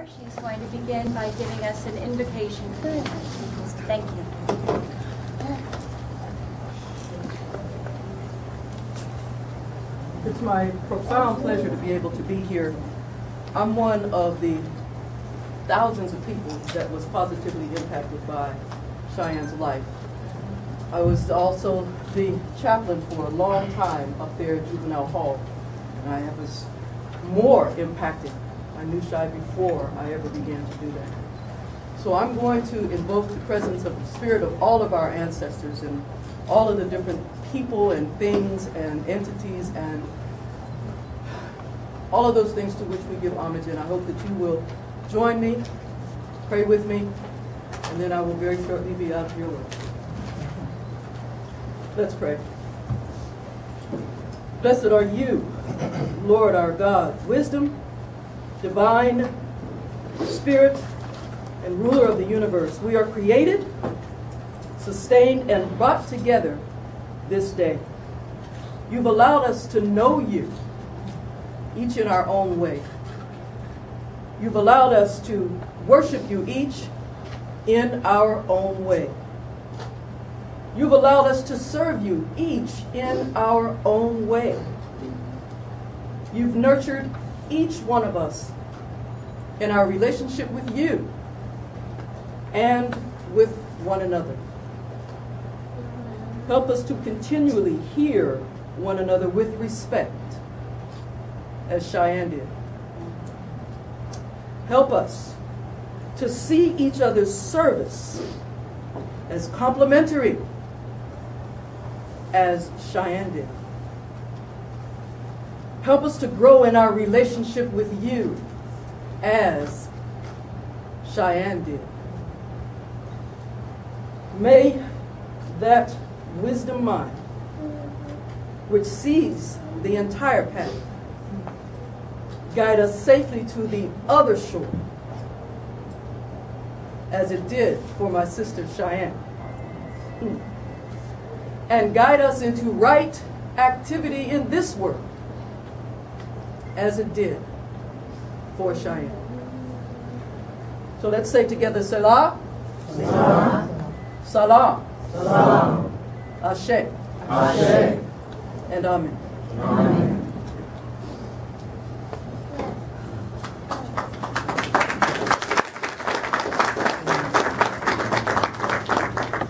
her. She's going to begin by giving us an invocation. Thank you. It's my profound pleasure to be able to be here. I'm one of the thousands of people that was positively impacted by Cheyenne's life. I was also the chaplain for a long time up there at Juvenile Hall, and I was more impacted. I knew Chey before I ever began to do that. So I'm going to invoke the presence of the spirit of all of our ancestors and all of the different people and things and entities and all of those things to which we give homage, and I hope that you will join me, pray with me, and then I will very shortly be out of your way. Let's pray. Blessed are you, Lord our God, wisdom, divine spirit, and ruler of the universe. We are created, sustained, and brought together this day. You've allowed us to know you, each in our own way. You've allowed us to worship you each in our own way. You've allowed us to serve you each in our own way. You've nurtured each one of us in our relationship with you and with one another. Help us to continually hear one another with respect, as Cheyenne did. Help us to see each other's service as complementary, as Cheyenne did. Help us to grow in our relationship with you, as Cheyenne did. May that wisdom mind, which sees the entire path, guide us safely to the other shore, as it did for my sister Cheyenne. And guide us into right activity in this world, as it did for Cheyenne. So let's say together, Selah, Selah, Salam, Salam, Ashe, Ashe, and Amen. Amen.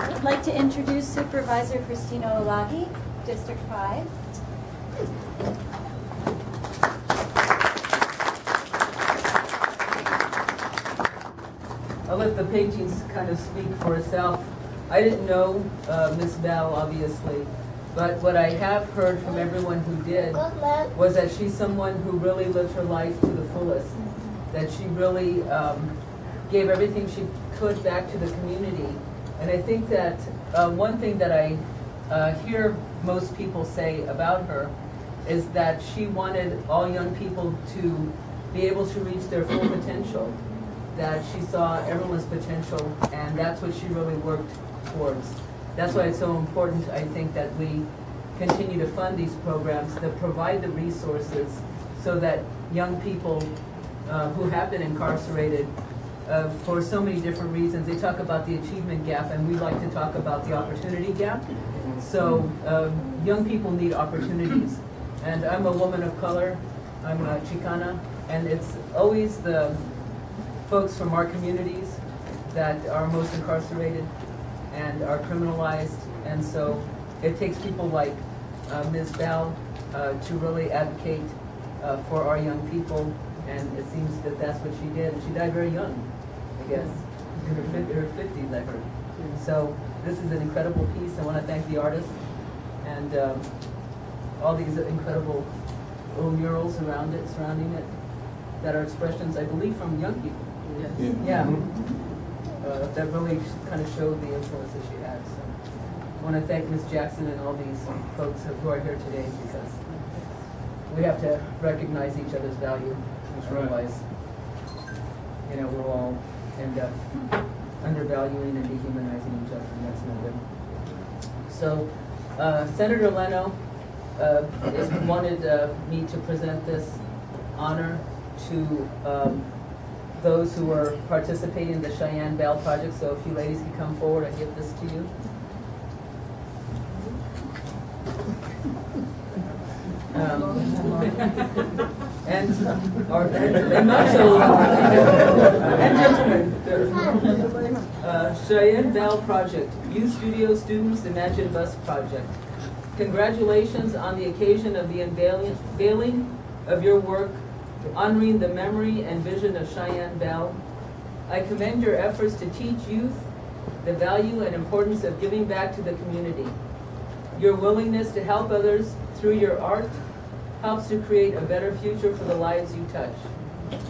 I'd like to introduce Supervisor Christina Olagi, District 5. I'll let the paintings kind of speak for itself. I didn't know Miss Bell, obviously, but what I have heard from everyone who did was that she's someone who really lived her life to the fullest, that she really gave everything she could back to the community. And I think that one thing that I hear most people say about her is that she wanted all young people to be able to reach their full potential, that she saw everyone's potential, and that's what she really worked towards. That's why it's so important, I think, that we continue to fund these programs that provide the resources so that young people who have been incarcerated for so many different reasons. They talk about the achievement gap, and we like to talk about the opportunity gap. So young people need opportunities. And I'm a woman of color, I'm a Chicana, and it's always the folks from our communities that are most incarcerated and are criminalized. And so it takes people like Ms. Bell to really advocate for our young people. And it seems that that's what she did. And she died very young, I guess, in her 50s, I heard. So this is an incredible piece. I want to thank the artist and all these incredible little murals surrounding it that are expressions, I believe, from young people. Yes. Yeah. That really kind of showed the influence that she had. So I want to thank Ms. Jackson and all these folks who are here today, because we have to recognize each other's value. Otherwise, you know, we'll all end up undervaluing and dehumanizing each other, and that's no good. So Senator Leno wanted me to present this honor to those who are participating in the Cheyenne Bell project. So if you ladies can come forward, I give this to you. And gentlemen, Cheyenne Bell Project, Youth Studio Students Imagine Bus Project. Congratulations on the occasion of the unveiling of your work, honoring the memory and vision of Cheyenne Bell. I commend your efforts to teach youth the value and importance of giving back to the community. Your willingness to help others through your art helps to create a better future for the lives you touch.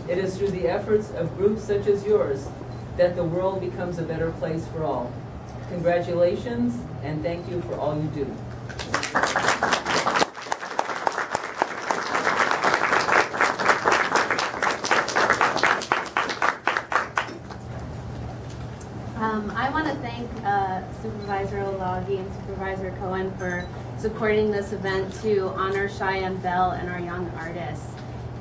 It is through the efforts of groups such as yours that the world becomes a better place for all. Congratulations, and thank you for all you do. I want to thank Supervisor Olagi and Supervisor Cohen for supporting this event to honor Cheyenne Bell and our young artists.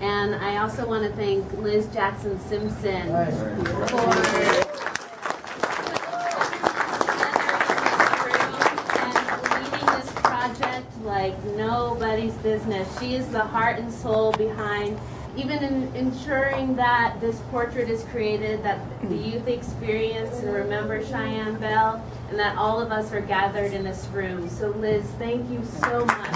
And I also want to thank Liz Jackson Simpson for leading this project like nobody's business. She is the heart and soul behind even in ensuring that this portrait is created, that the youth experience and remember Cheyenne Bell, and that all of us are gathered in this room. So Liz, thank you so much.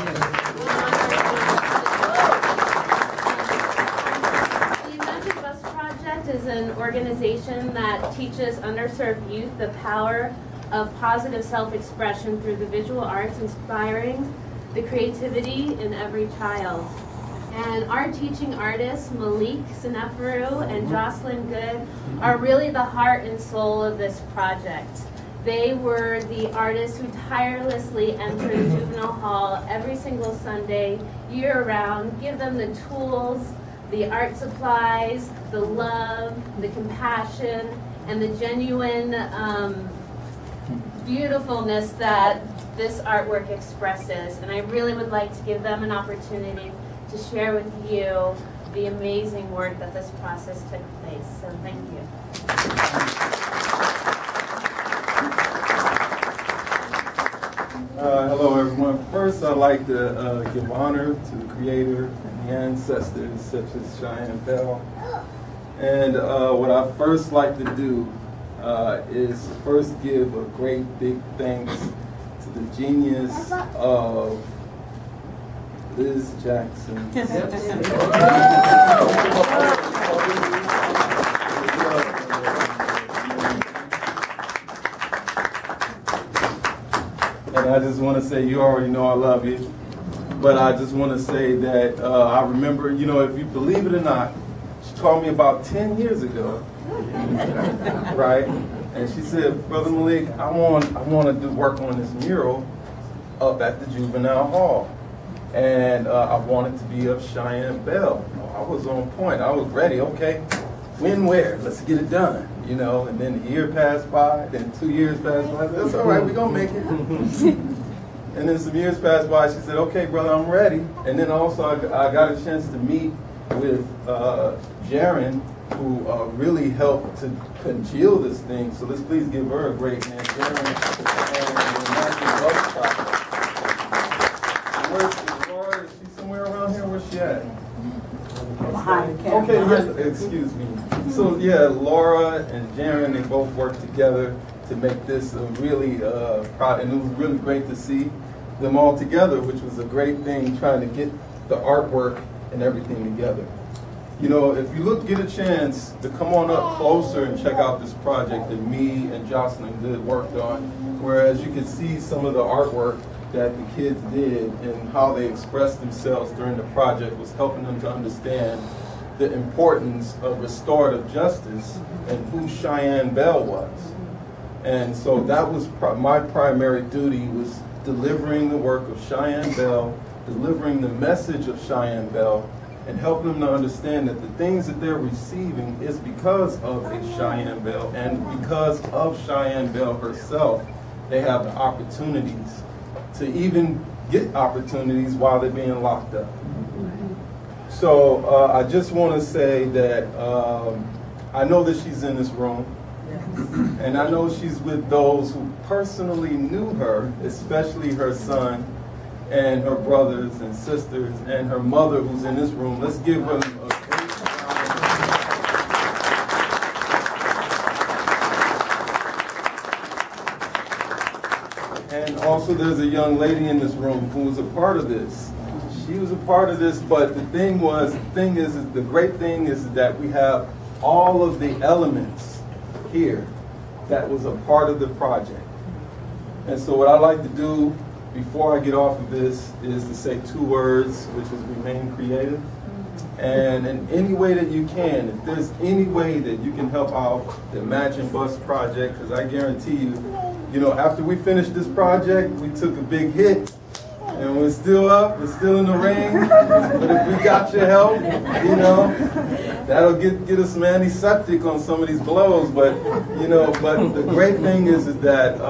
The Imagine Bus Project is an organization that teaches underserved youth the power of positive self-expression through the visual arts, inspiring the creativity in every child. And our teaching artists, Malik, Seneferu, and Jocelyn, Goode, are really the heart and soul of this project. They were the artists who tirelessly enter the juvenile hall every single Sunday, year-round, give them the tools, the art supplies, the love, the compassion, and the genuine beautifulness that this artwork expresses. And I really would like to give them an opportunity to share with you the amazing work that this process took place. So thank you. Hello everyone. First I'd like to give honor to the creator and the ancestors such as Cheyenne Bell. And what I first like to do is first give a great big thanks to the genius of Liz Jackson. And I just want to say, you already know I love you, but I just want to say that I remember, you know, if you believe it or not, she called me about 10 years ago, right? And she said, Brother Malik, I want to do work on this mural up at the Juvenile Hall. And I wanted to be of Cheyenne Bell. I was on point. I was ready. Okay, when, where? Let's get it done. You know. And then a year passed by. Then 2 years passed by. That's all right. We're gonna make it. And then some years passed by. She said, "Okay, brother, I'm ready." And then also I got a chance to meet with Jaren, who really helped to congeal this thing. So let's please give her a great hand. Jaren and Laura, is she somewhere around here? Where's she at? Behind the camera. Okay, yeah, excuse me. So yeah, Laura and Jaren, they both worked together to make this a really proud, and it was really great to see them all together, which was a great thing, trying to get the artwork and everything together. You know, if you get a chance to come on up closer and check out this project that me and Jocelyn Goode worked on, whereas you could see some of the artwork that the kids did and how they expressed themselves during the project was helping them to understand the importance of restorative justice and who Cheyenne Bell was. And so that was my primary duty, was delivering the work of Cheyenne Bell, delivering the message of Cheyenne Bell, and helping them to understand that the things that they're receiving is because of a Cheyenne Bell, and because of Cheyenne Bell herself, they have the opportunities to even get opportunities while they're being locked up. So I just want to say that I know that she's in this room. And I know she's with those who personally knew her, especially her son and her brothers and sisters and her mother who's in this room. Let's give them a great round. And also there's a young lady in this room who was a part of this. She was a part of this, but the great thing is that we have all of the elements here that was a part of the project. And so what I like to do before I get off of this is to say 2 words, which is remain creative. And in any way that you can, if there's any way that you can help out the Imagine Bus project, because I guarantee you, after we finished this project, we took a big hit. And we're still up, we're still in the ring. But if we got your help, that'll get us some antiseptic on some of these blows. But the great thing is that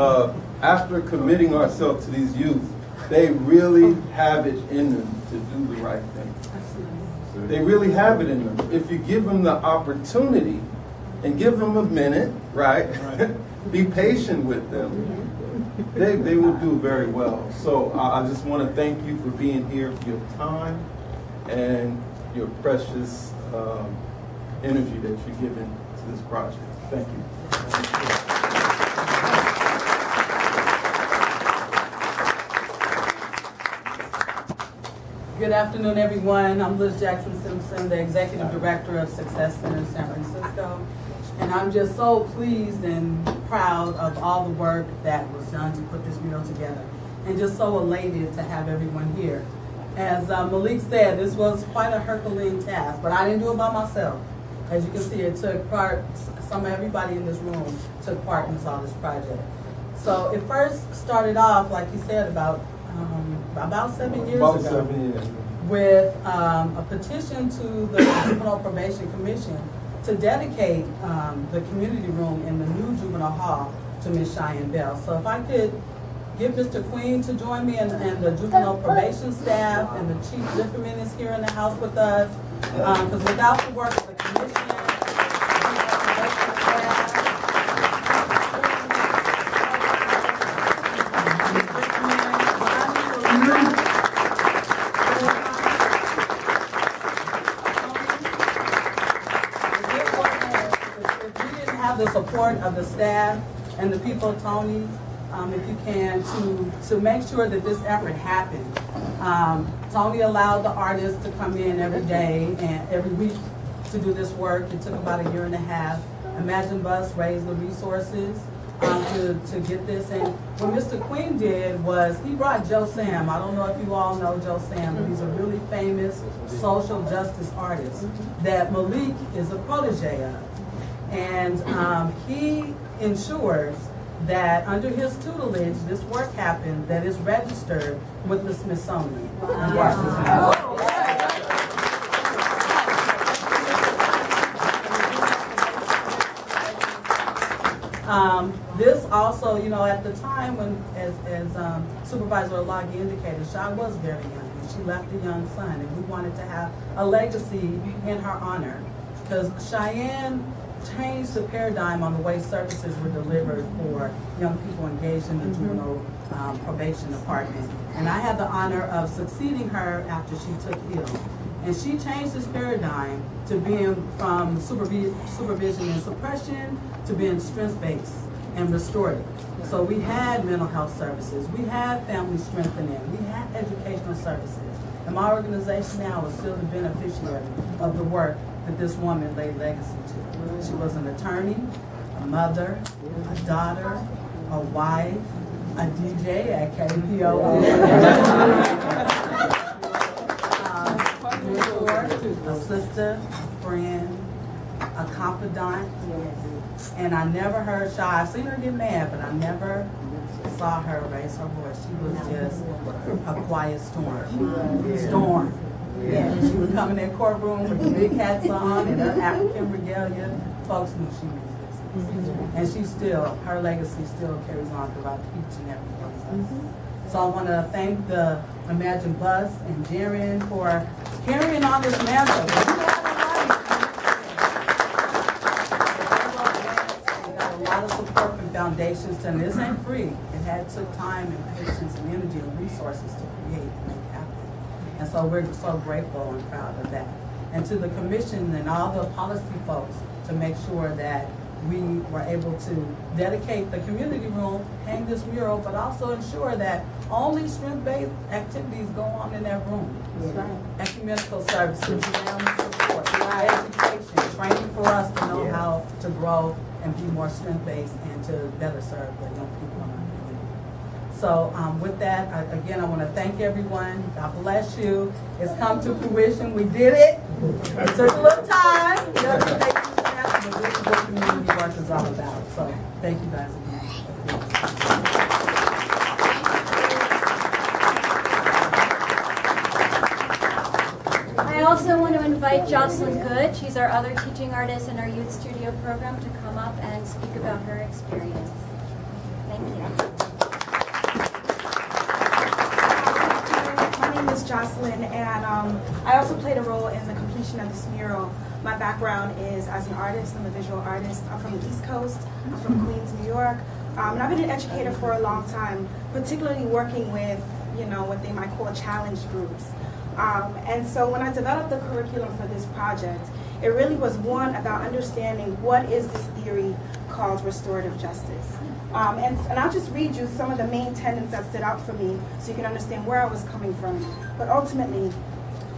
after committing ourselves to these youth, they really have it in them to do the right thing. They really have it in them. If you give them the opportunity and give them a minute, right? Be patient with them. They will do very well. So I just want to thank you for being here, for your time and your precious energy that you're giving to this project. Thank you. Good afternoon, everyone. I'm Liz Jackson Simpson, the Executive Director of Success Center in San Francisco. And I'm just so pleased and proud of all the work that was done to put this mural together. And just so elated to have everyone here. As Malik said, this was quite a Herculean task, but I didn't do it by myself. As you can see, it took part, everybody in this room took part in this project. So it first started off, like you said, about 7 years ago. With a petition to the Juvenile Probation Commission to dedicate the community room in the new juvenile hall to Ms. Cheyenne Bell. So if I could get Mr. Queen to join me and the juvenile probation staff, and the Chief Zifferman is here in the house with us, because without the work of the commission, the support of the staff and the people, Tony, if you can, to make sure that this effort happened. Tony allowed the artists to come in every day and every week to do this work. It took about 1.5 years. Imagine Bus raised the resources to get this. And what Mr. Queen did was he brought Joe Sam. I don't know if you all know Joe Sam, but he's a really famous social justice artist that Malik is a protege of. And he ensures that under his tutelage, this work happened, that is registered with the Smithsonian. Wow. This also, at the time when, as Supervisor Alagi indicated, Shy was very young, and she left a young son, and we wanted to have a legacy in her honor, because Cheyenne changed the paradigm on the way services were delivered for young people engaged in the juvenile probation department. And I had the honor of succeeding her after she took ill. And she changed this paradigm to being from supervision and suppression to being strength-based and restorative. So we had mental health services, we had family strengthening, we had educational services. And my organization now is still the beneficiary of the work that this woman laid legacy to. She was an attorney, a mother, a daughter, a wife, a DJ at KPO, a sister, a friend, a confidant. And I never heard Shy. I've seen her get mad, but I never saw her raise her voice. She was just a quiet storm. Yeah, she would come in that courtroom with the big hats on and her African regalia. Folks knew she was business. And she still, her legacy still carries on throughout each and every one of us. So I want to thank the Imagine Bus and Jaren for carrying on this mantle. foundations, and this ain't free. It had took time and patience and energy and resources to create and make happen. And so we're so grateful and proud of that. And to the commission and all the policy folks to make sure that we were able to dedicate the community room, hang this mural, but also ensure that only strength-based activities go on in that room. Ecumenical services, family support, education, training for us to know how to grow and be more strength-based and to better serve the young people in our community. So with that, again, I want to thank everyone. God bless you. It's come to fruition. We did it. It took a little time. But this is what community work is all about. So thank you guys again. I also want to invite Jocelyn Goode. She's our other teaching artist in our youth studio program to come up and speak about her experience. Thank you. My name is Jocelyn, and I also played a role in the completion of this mural. My background is as an artist. I'm a visual artist. I'm from the East Coast. I'm from Queens, New York. And I've been an educator for a long time, particularly working with, what they might call challenge groups. And so when I developed the curriculum for this project, it really was one about understanding what is this theory called restorative justice. And I'll just read you some of the main tenets that stood out for me so you can understand where I was coming from. But ultimately,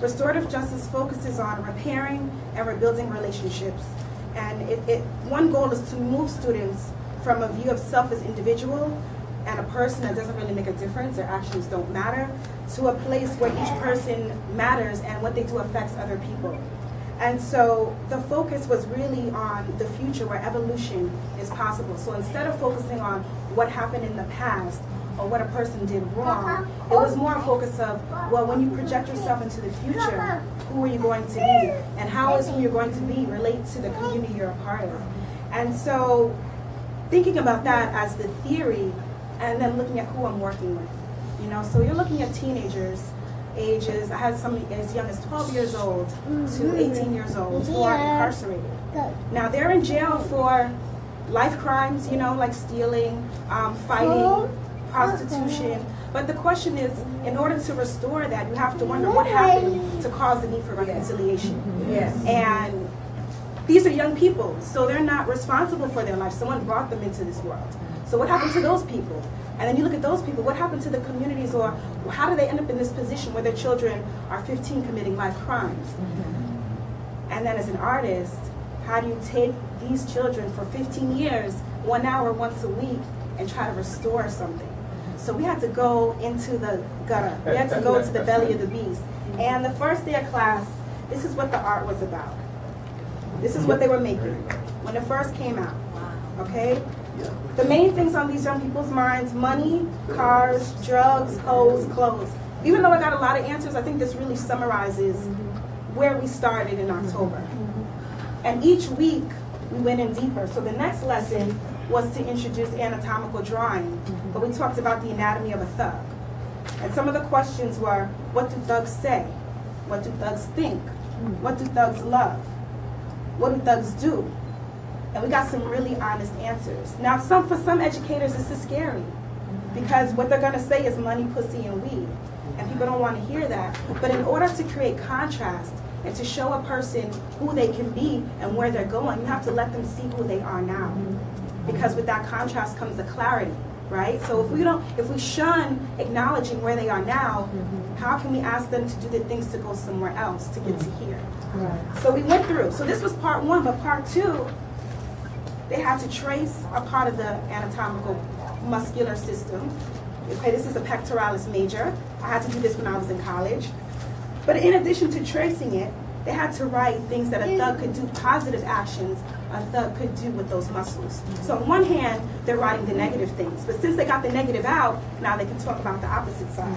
restorative justice focuses on repairing and rebuilding relationships. And one goal is to move students from a view of self as individual and a person that doesn't really make a difference, their actions don't matter, to a place where each person matters and what they do affects other people. And so the focus was really on the future where evolution is possible. So instead of focusing on what happened in the past or what a person did wrong, it was more a focus of, well, when you project yourself into the future, who are you going to be? And how is who you're going to be relate to the community you're a part of? And so thinking about that as the theory and then looking at who I'm working with. So you're looking at teenagers, ages, I had some as young as 12 years old to 18 years old who are incarcerated. Now they're in jail for life crimes, like stealing, fighting, prostitution. But the question is, in order to restore that, you have to wonder what happened to cause the need for reconciliation. Yes. And these are young people, so they're not responsible for their life. Someone brought them into this world. So what happened to those people? And then you look at those people, what happened to the communities, or how do they end up in this position where their children are 15 committing life crimes? And then as an artist, how do you take these children for 15 years, 1 hour once a week, and try to restore something? So we had to go into the gutter. We had to go to the belly of the beast. And the first day of class, this is what the art was about. This is what they were making when it first came out, okay? The main things on these young people's minds: money, cars, drugs, hoes, clothes. Even though I got a lot of answers, I think this really summarizes where we started in October. And each week, we went in deeper. So the next lesson was to introduce anatomical drawing, but we talked about the anatomy of a thug. And some of the questions were, what do thugs say? What do thugs think? What do thugs love? What do thugs do? And we got some really honest answers. Now, for some educators, this is scary because what they're going to say is money, pussy, and weed. And people don't want to hear that. But in order to create contrast and to show a person who they can be and where they're going, you have to let them see who they are now. Because with that contrast comes the clarity, right? So if we shun acknowledging where they are now, how can we ask them to do the things to go somewhere else to get to here? So we went through. So this was part one, but part two, they had to trace a part of the anatomical muscular system. Okay, this is a pectoralis major. I had to do this when I was in college. But in addition to tracing it, they had to write things that a thug could do, positive actions a thug could do with those muscles. So on one hand, they're writing the negative things. But since they got the negative out, now they can talk about the opposite side.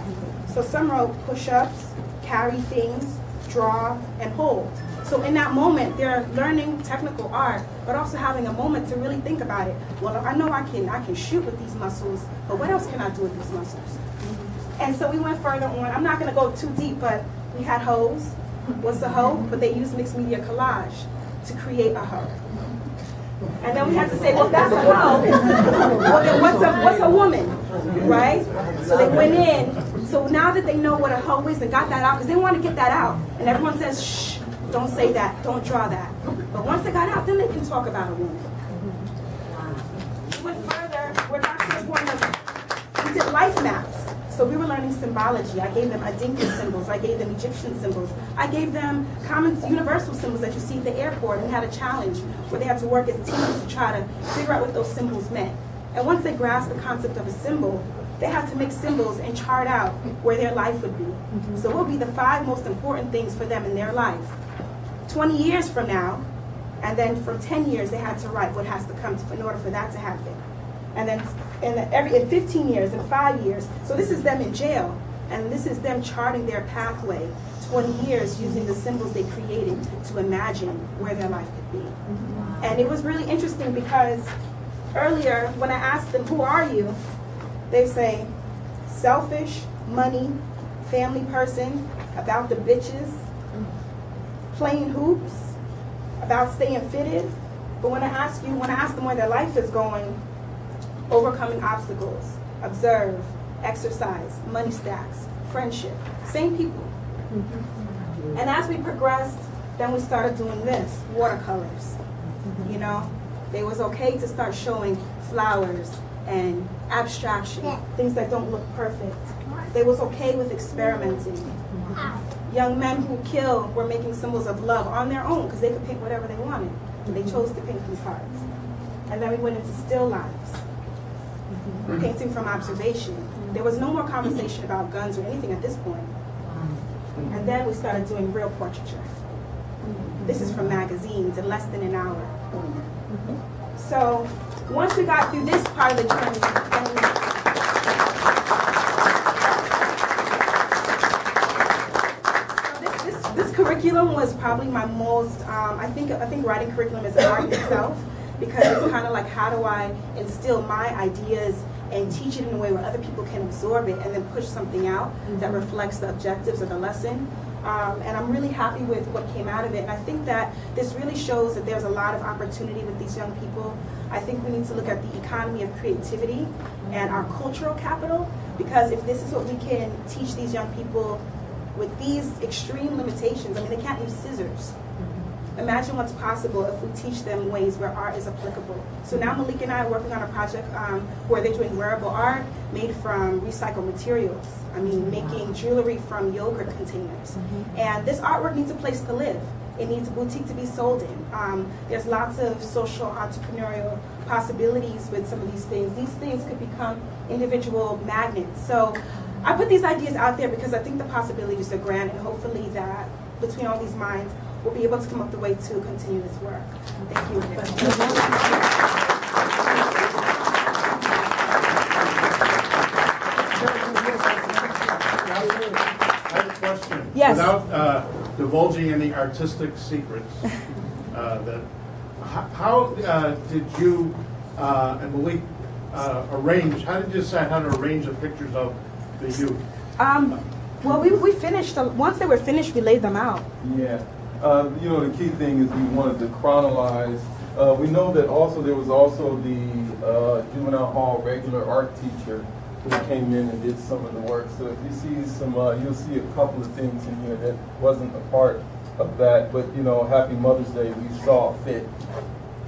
So some wrote push-ups, carry things, draw, and hold. So in that moment, they're learning technical art, but also having a moment to really think about it. Well, I know I can shoot with these muscles, but what else can I do with these muscles? And so we went further on. I'm not going to go too deep, but we had hoes. What's a hoe? But they used mixed media collage to create a hoe. And then we had to say, well, if that's a hoe, well, then what's a woman, right? So they went in. So now that they know what a hoe is and got that out, because they want to get that out. And everyone says, shh, don't say that, don't draw that. But once they got out, then they can talk about a woman. We went further, we're not to the point of, we did life maps. So we were learning symbology. I gave them Adinka symbols. I gave them Egyptian symbols. I gave them common universal symbols that you see at the airport, and had a challenge where they had to work as teams to try to figure out what those symbols meant. And once they grasped the concept of a symbol, they had to make symbols and chart out where their life would be. So what would be the 5 most important things for them in their life? 20 years from now, and then from 10 years, they had to write what has to come in order for that to happen. And then in 15 years, in 5 years. So this is them in jail, and this is them charting their pathway, 20 years using the symbols they created to imagine where their life could be. And it was really interesting because earlier, when I asked them, who are you? They say, selfish, money, family person, about the bitches, playing hoops, about staying fitted. But when I ask them where their life is going, overcoming obstacles, observe, exercise, money stacks, friendship, same people. And as we progressed, then we started doing this, watercolors. You know, it was okay to start showing flowers and abstraction, things that don't look perfect. They was okay with experimenting. Young men who kill were making symbols of love on their own because they could paint whatever they wanted. And they chose to paint these hearts. And then we went into still lives, painting from observation. There was no more conversation about guns or anything at this point. And then we started doing real portraiture. This is from magazines in less than an hour. So once we got through this part of the journey, this curriculum was probably my most, I think writing curriculum is an art in itself, because it's kind of like, how do I instill my ideas and teach it in a way where other people can absorb it and then push something out that reflects the objectives of the lesson. And I'm really happy with what came out of it. And I think that this really shows that there's a lot of opportunity with these young people. I think we need to look at the economy of creativity and our cultural capital, because if this is what we can teach these young people with these extreme limitations, I mean, they can't use scissors. Imagine what's possible if we teach them ways where art is applicable. So now Malik and I are working on a project where they're doing wearable art made from recycled materials. I mean, making jewelry from yogurt containers. And this artwork needs a place to live. It needs a boutique to be sold in. There's lots of social entrepreneurial possibilities with some of these things. These things could become individual magnets. So I put these ideas out there because I think the possibilities are grand, and hopefully that between all these minds, we'll be able to come up with a way to continue this work. Thank you. I have a question. Yes. Without divulging any artistic secrets, how did you and Malik arrange? How did you decide how to arrange the pictures of the youth? Well, we finished. Once they were finished, we laid them out. Yeah. You know, the key thing is we wanted to chronologize. We know that also there was also the juvenile hall regular art teacher who came in and did some of the work. So if you see some, you'll see a couple of things in here that wasn't a part of that. But, you know, Happy Mother's Day, we saw fit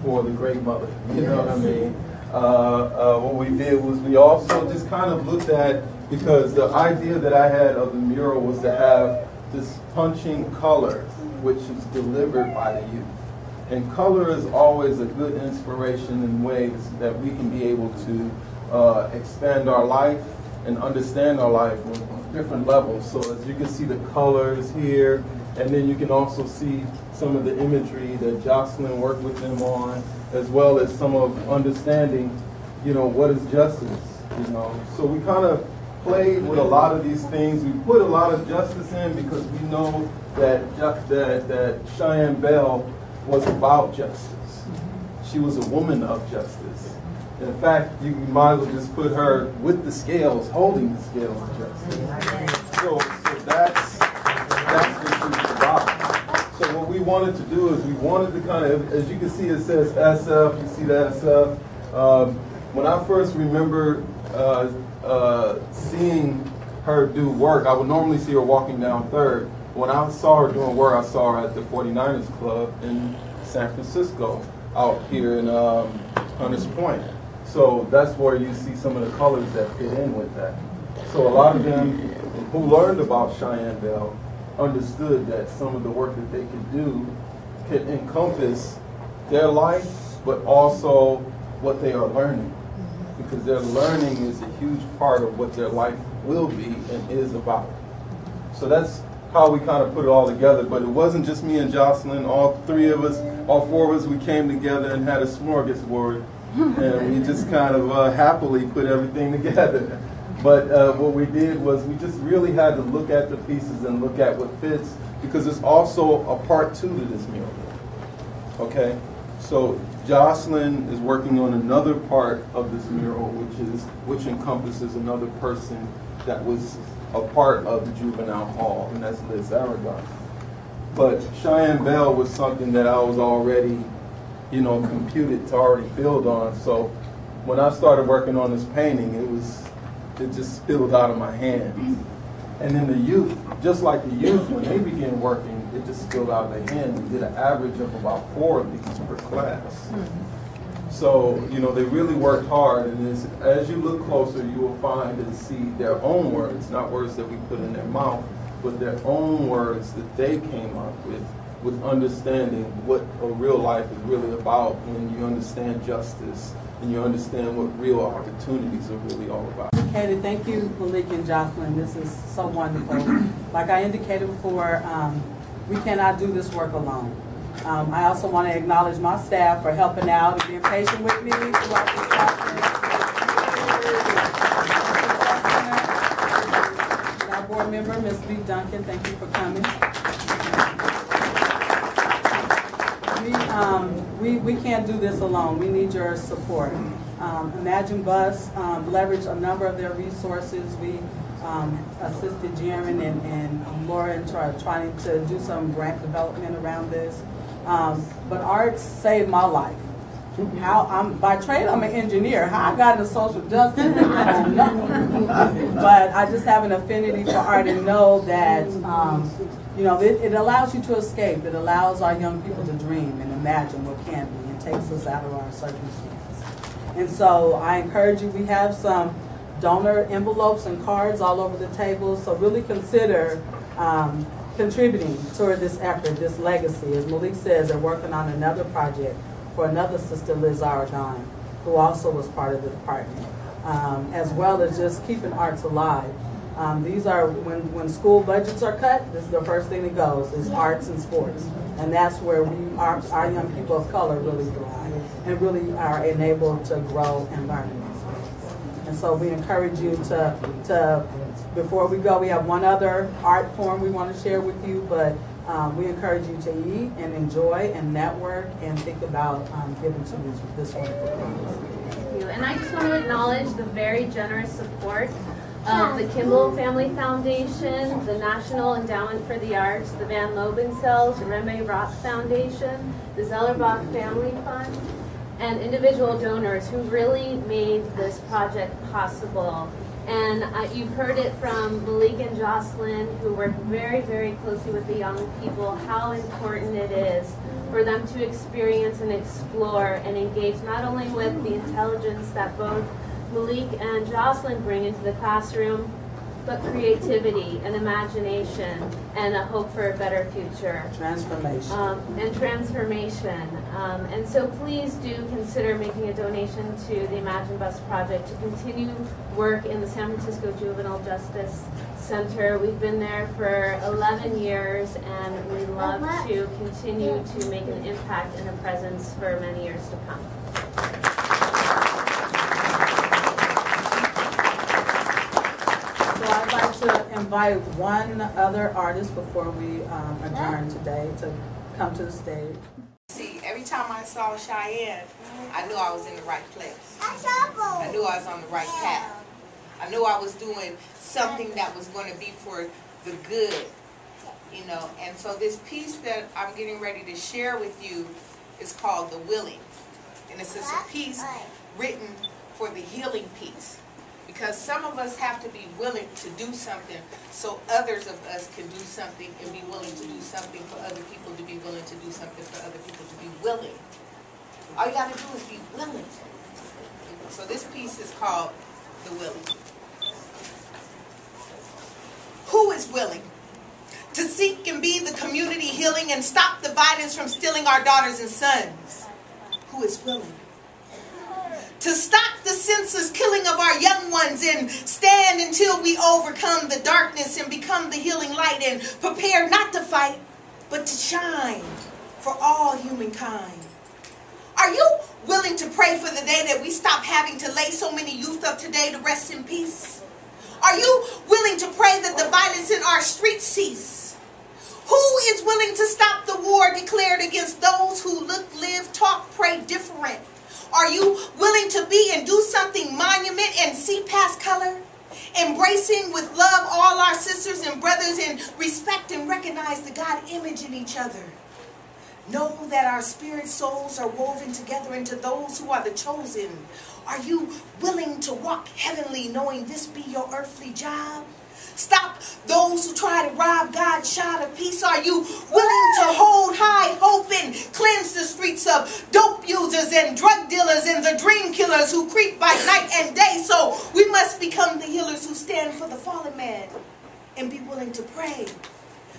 for the great mother. You know what I mean? What we did was we also just kind of looked at, because the idea that I had of the mural was to have this punching color, which is delivered by the youth. And color is always a good inspiration in ways that we can be able to expand our life and understand our life on different levels. So as you can see the colors here, and then you can also see some of the imagery that Jocelyn worked with them on, as well as some of understanding, you know, what is justice, you know. So we kind of played with a lot of these things. We put a lot of justice in because we know that Cheyenne Bell was about justice. She was a woman of justice. In fact, you might as well just put her with the scales, holding the scales of justice. So that's what she was about. So what we wanted to do is we wanted to kind of, as you can see, it says SF. You see that SF. When I first remember seeing her do work, I would normally see her walking down 3rd. When I saw her doing work, I saw her at the 49ers Club in San Francisco, out here in Hunters Point. So that's where you see some of the colors that fit in with that. So a lot of them who learned about Cheyenne Bell understood that some of the work that they could do could encompass their life, but also what they are learning. Because their learning is a huge part of what their life will be and is about. So that's how we kind of put it all together. But it wasn't just me and Jocelyn. All 4 of us, we came together and had a smorgasbord. And we just kind of happily put everything together. But what we did was we just really had to look at the pieces and look at what fits, because there's also a part 2 to this mural. Okay? So Jocelyn is working on another part of this mural, which encompasses another person that was a part of the Juvenile Hall, and that's Liz Aragon. But Cheyenne Bell was something that I was already, computed to already build on. So when I started working on this painting, it just spilled out of my hands. And then the youth, just like the youth, when they began working, it just spilled out of their hands. We did an average of about 4 of these per class. So, they really worked hard, and as you look closer, you will find and see their own words, not words that we put in their mouth, but their own words that they came up with understanding what a real life is really about when you understand justice and you understand what real opportunities are really all about. Katie, thank you, Malik and Jocelyn. This is so wonderful. Like I indicated before, we cannot do this work alone. I also want to acknowledge my staff for helping out and being patient with me throughout this process. Our board member, Ms. Lee Duncan, thank you for coming. We can't do this alone. We need your support. Imagine Bus leveraged a number of their resources. We assisted Jaren and Laura in trying to do some grant development around this. But art saved my life. By trade, I'm an engineer. How I got into social justice, I don't know. But I just have an affinity for art and know that it allows you to escape. It allows our young people to dream and imagine what can be, and takes us out of our circumstances. And so I encourage you, we have some donor envelopes and cards all over the table, so really consider contributing toward this effort, this legacy. As Malik says, they're working on another project for another sister, Liz Aragon, who also was part of the department, as well as just keeping arts alive. These are, when school budgets are cut, this is the first thing that goes, is arts and sports. And that's where our young people of color really thrive and really are enabled to grow and learn in these ways. And so we encourage you to before we go, we have one other art form we want to share with you, but we encourage you to eat and enjoy and network and think about giving to this wonderful cause. Thank you. And I just want to acknowledge the very generous support of the Kimball Family Foundation, the National Endowment for the Arts, the Van Lobensel's, the Remme Rock Foundation, the Zellerbach Family Fund, and individual donors who really made this project possible. And you've heard it from Malik and Jocelyn, who work very, very closely with the young people, how important it is for them to experience and explore and engage not only with the intelligence that both Malik and Jocelyn bring into the classroom, but creativity and imagination and a hope for a better future. Transformation. And transformation. And so please do consider making a donation to the Imagine Bus Project to continue work in the San Francisco Juvenile Justice Center. We've been there for 11 years and we love to continue to make an impact and a presence for many years to come. To invite one other artist before we adjourn today to come to the stage. See, every time I saw Cheyenne, I knew I was in the right place. I knew I was on the right path. I knew I was doing something that was going to be for the good. You know, and so this piece that I'm getting ready to share with you is called The Willing. And it's just a piece written for the healing piece. Because some of us have to be willing to do something so others of us can do something and be willing to do something for other people to be willing to do something for other people to be willing. All you got to do is be willing. So this piece is called The Willing. Who is willing to seek and be the community healing and stop the violence from stealing our daughters and sons? Who is willing to stop the senseless killing of our young ones and stand until we overcome the darkness and become the healing light and prepare not to fight, but to shine for all humankind? Are you willing to pray for the day that we stop having to lay so many youth of today to rest in peace? Are you willing to pray that the violence in our streets cease? Who is willing to stop the war declared against those who look, live, talk, pray different? Are you willing to be and do something monument and see past color? Embracing with love all our sisters and brothers and respect and recognize the God image in each other. Know that our spirit souls are woven together into those who are the chosen. Are you willing to walk heavenly knowing this be your earthly job? Stop those who try to rob God's child of peace. Are you willing to hold high hope and cleanse the streets of dope users and drug dealers and the dream killers who creep by night and day? So we must become the healers who stand for the fallen man and be willing to pray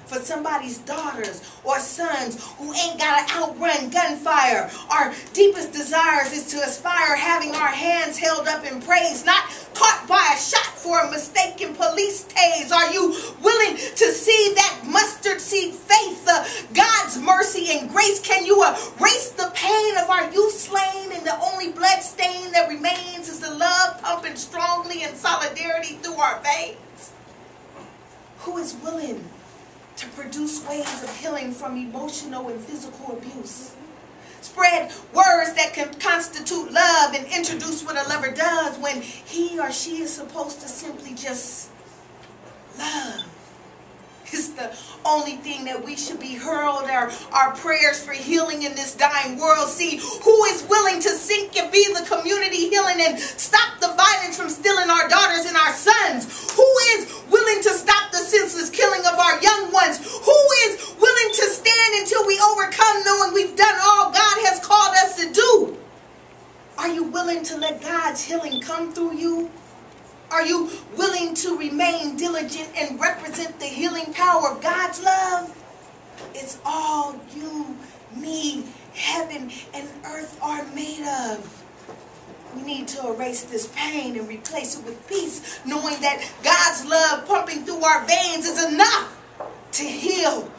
for somebody's daughters or sons who ain't got to outrun gunfire. Our deepest desires is to aspire having our hands held up in praise, not caught by a shot for a mistaken police tase. Are you willing to see that mustard seed faith, God's mercy and grace? Can you erase the pain of our youth slain and the only blood stain that remains is the love pumping strongly in solidarity through our veins? Who is willing to produce ways of healing from emotional and physical abuse? Spread words that can constitute love and introduce what a lover does when he or she is supposed to simply just love. It's the only thing that we should be hurled our prayers for healing in this dying world. See, who is willing to sink and be the community healing and stop the violence from stealing our daughters and our sons? Who is willing to stop the senseless killing of our young ones? Who is willing to stand until we overcome knowing we've done all God has called us to do? Are you willing to let God's healing come through you? Are you willing to remain diligent and represent the healing power of God's love? It's all you, me, heaven, and earth are made of. We need to erase this pain and replace it with peace, knowing that God's love pumping through our veins is enough to heal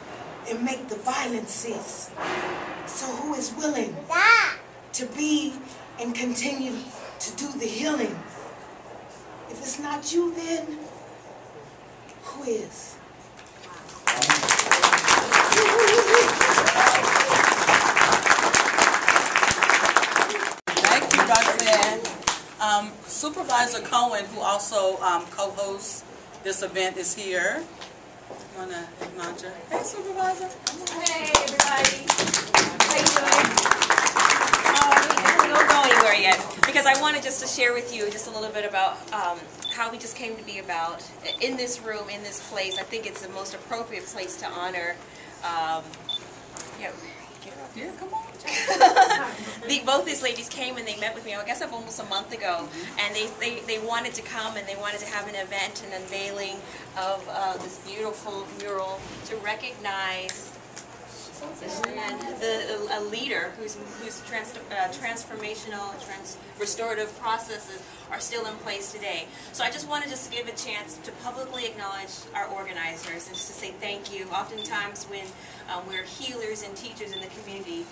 and make the violence cease. So who is willing to be and continue to do the healing? If it's not you, then who is? Thank you, Roxanne. Supervisor Cohen, who also co-hosts this event, is here. I want to acknowledge her. Hey, Supervisor. Hey, everybody. How you doing? We won't go anywhere yet because I wanted just to share with you just a little bit about how we just came to be about in this room, in this place. I think it's the most appropriate place to honor. Yeah, come on. Both these ladies came and they met with me, I guess almost a month ago, and they wanted to come and they wanted to have an event, an unveiling of this beautiful mural to recognize a leader whose transformational, restorative processes are still in place today. So I just wanted to give a chance to publicly acknowledge our organizers and just to say thank you. Oftentimes when we're healers and teachers in the community,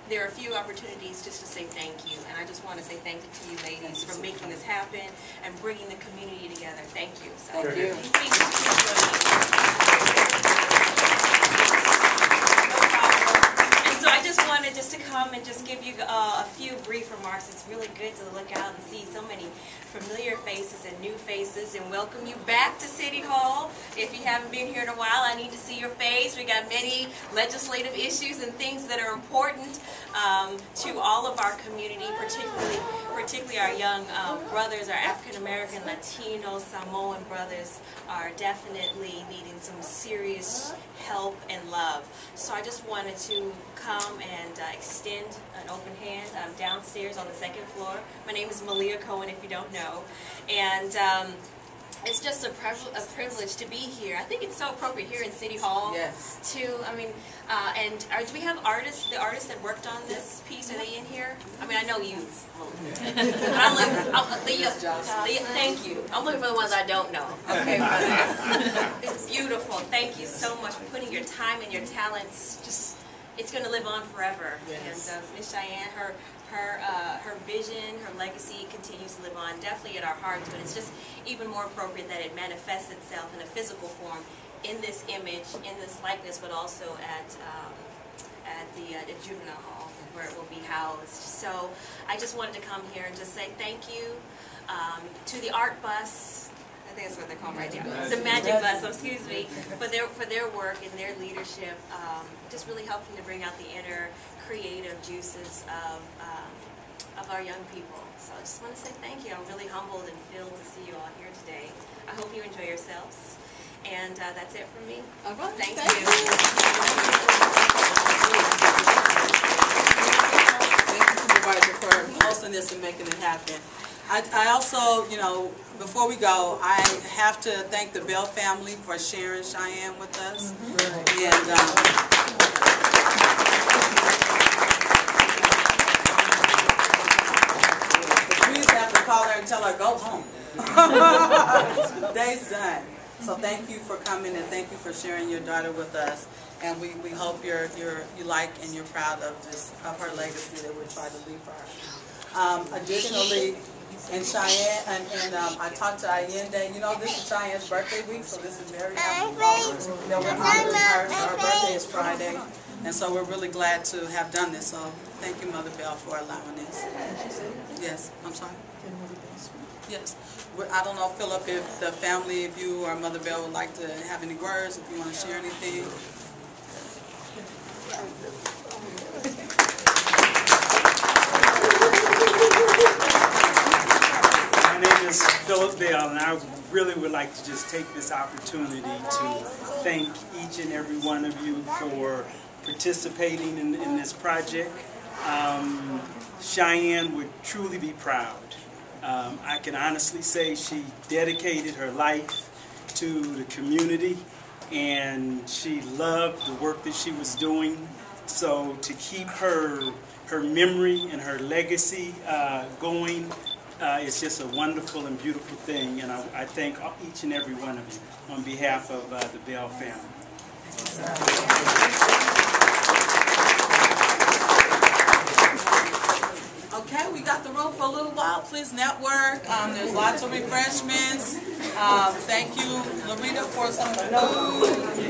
there are a few opportunities just to say thank you. And I just want to say thank you to you ladies for making this happen and bringing the community together. Thank you. So, thank you. So I just wanted just to come and just give you a few brief brief remarks, it's really good to look out and see so many familiar faces and new faces, and welcome you back to City Hall. If you haven't been here in a while, I need to see your face. We got many legislative issues and things that are important to all of our community, particularly our young brothers, our African American, Latino, Samoan brothers are definitely needing some serious help and love. So I just wanted to come and extend an open hand. I'm downstairs on the second floor. My name is Malik, if you don't know. And it's just a privilege to be here. I think it's so appropriate here in City Hall. Yes. Do we have artists, the artists that worked on this piece, are they in here? I mean, I know you. Thank you. I'm looking for the ones I don't know. Okay. It's beautiful. Thank you so much for putting your time and your talents. It's going to live on forever. Yes. And Miss Cheyenne, her vision, her legacy continues to live on, definitely in our hearts, but it's just even more appropriate that it manifests itself in a physical form in this image, in this likeness, but also at the Juvenile Hall, where it will be housed. So I just wanted to come here and just say thank you to the art bus. I think that's what they're called right now. The magic bus, excuse me, for their work and their leadership, just really helping to bring out the inner creative juices of our young people. So I just want to say thank you. I'm really humbled and thrilled to see you all here today. I hope you enjoy yourselves. And that's it from me. All right. Thank you. Thank you Supervisor for hosting this and making it happen. I also, before we go, I have to thank the Bell family for sharing Cheyenne with us. And we used to have to call her and tell her, go home. Day's done. So thank you for coming and thank you for sharing your daughter with us. And we hope you like and you're proud of her legacy that we're trying to leave for her. Additionally, and Cheyenne, and I talked to Allende, this is Cheyenne's birthday week, so this is very apropos that we're honoring her. Her birthday is Friday, and so we're really glad to have done this. So thank you, Mother Bell, for allowing this. Yes, I'm sorry. Yes. I don't know, Philip, if the family, if you or Mother Bell would like to have any words, if you want to share anything. My name is Philip Bell, and I really would like to just take this opportunity to thank each and every one of you for participating in this project. Cheyenne would truly be proud. I can honestly say she dedicated her life to the community, and she loved the work that she was doing. So to keep her memory and her legacy going, it's just a wonderful and beautiful thing. And I thank each and every one of you on behalf of the Bell family. Okay, we got the room for a little while. Please network. There's lots of refreshments. Thank you, Loretta, for some food.